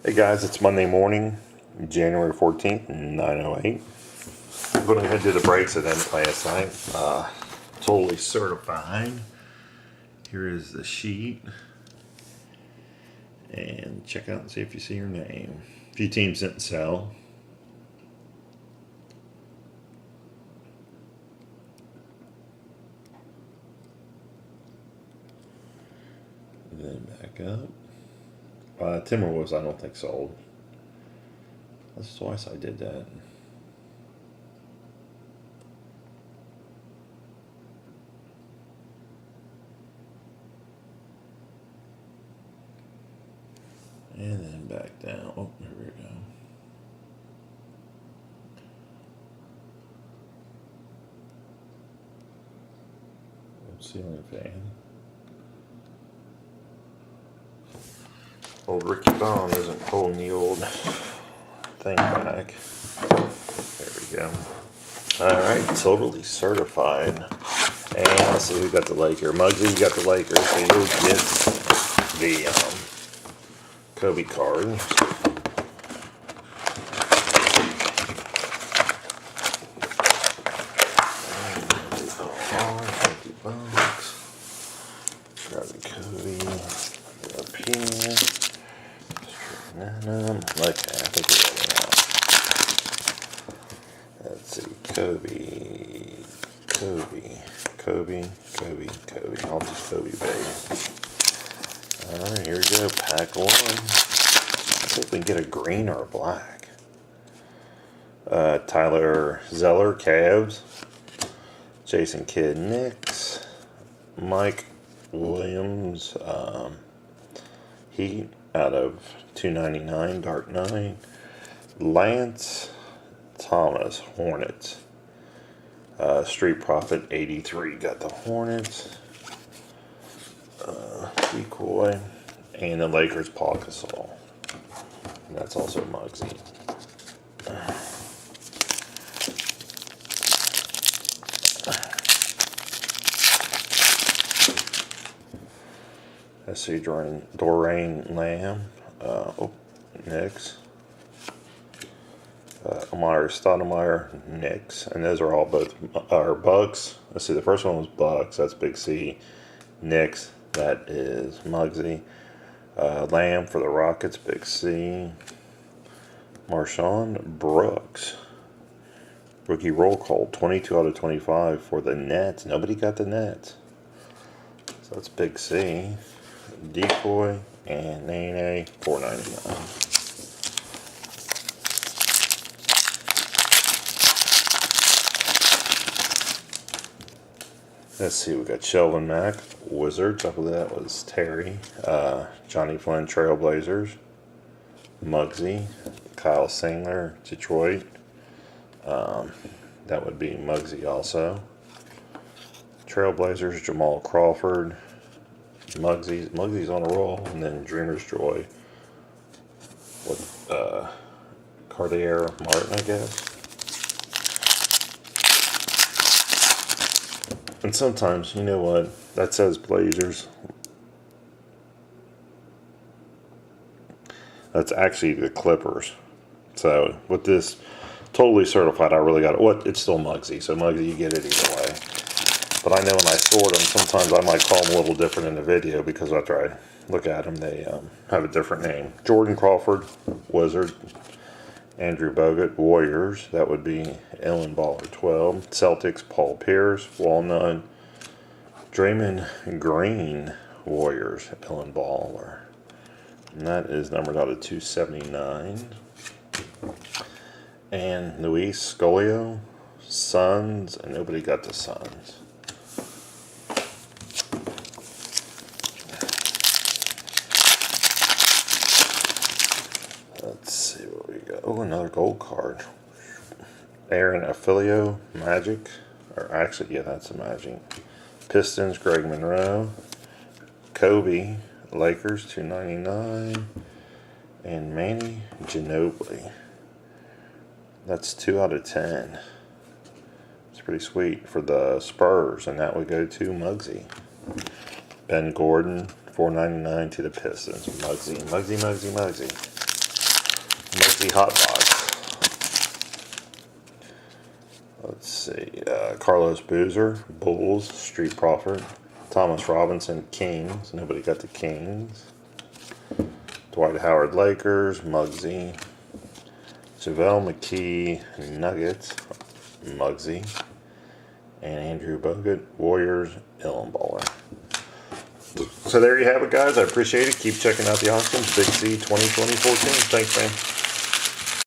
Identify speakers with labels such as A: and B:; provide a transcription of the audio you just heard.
A: Hey guys, it's Monday morning, January 14th, 9:08. I'm going to go ahead and do the breaks I didn't last night. Totally certified. Here is the sheet. And check out and see if you see your name. A few teams didn't sell. Then back up. Timberwolves, I don't think sold. That's twice I did that. And then back down. Oh, here we go. Ceiling fan. Old Ricky Bond isn't holding the old thing back. There we go. Alright, totally certified. And let's see who got the Laker. Muggsy, you got the Lakers, so you'll get the Kobe card. $50. Grab the Kobe. Up here. Okay, I think we're ready now. Let's see. Kobe. I'll just Kobe, baby. Alright, here we go. Pack one. Let's see if we can get a green or a black. Tyler Zeller, Cavs. Jason Kidd, Knicks. Mike Williams, Heat out of 299, Dark Knight. Lance Thomas, Hornets. Street Profit 83 got the Hornets. Decoy. And the Lakers, Paul Gasol. And that's also Muggsy. Let's see, Dorian Lamb, Knicks. Amari Stoudemire, Knicks. And those are all both Bucks. Let's see, the first one was Bucks, that's Big C. Knicks, that is Muggsy. Lamb for the Rockets, Big C. Marshawn Brooks. Rookie roll call, 22 out of 25 for the Nets. Nobody got the Nets. So that's Big C. Decoy and Nene, $4.99. Let's see, we got Shelvin Mack, Wizards. I believe that was Terry. Johnny Flynn, Trailblazers. Muggsy, Kyle Singler, Detroit. That would be Muggsy also. Trailblazers, Jamal Crawford. Muggsy's on a roll, and then Dreamer's Joy with Cartier Martin, I guess. And sometimes, you know what, that says Blazers. That's actually the Clippers. So with this totally certified, I really got it. It's still Muggsy, so Muggsy, you get it either way. But I know when I sort them, sometimes I might call them a little different in the video because after I look at them, they have a different name. Jordan Crawford, Wizard. Andrew Bogut, Warriors. That would be Ellen Baller, 12. Celtics, Paul Pierce, Walnut. Draymond Green, Warriors, Ellen Baller. And that is numbered out of 279. And Luis Scolio, Suns, and nobody got the Suns. Let's see what we got. Oh, another gold card. Aaron Affilio, Magic. Or actually, yeah, that's a Magic. Pistons, Greg Monroe. Kobe, Lakers, $2.99. And Manny Ginobili. That's 2 out of 10. It's pretty sweet for the Spurs, and that would go to Muggsy. Ben Gordon, $4.99 to the Pistons. Muggsy. Muggsy Hot Box. Let's see. Carlos Boozer, Bulls, Street Profit. Thomas Robinson, Kings. Nobody got the Kings. Dwight Howard, Lakers, Muggsy. JaVale McKee, Nuggets, Muggsy. And Andrew Bogut, Warriors, Illenballer. So there you have it, guys. I appreciate it. Keep checking out the auctions. Big C 2014. Thanks, man.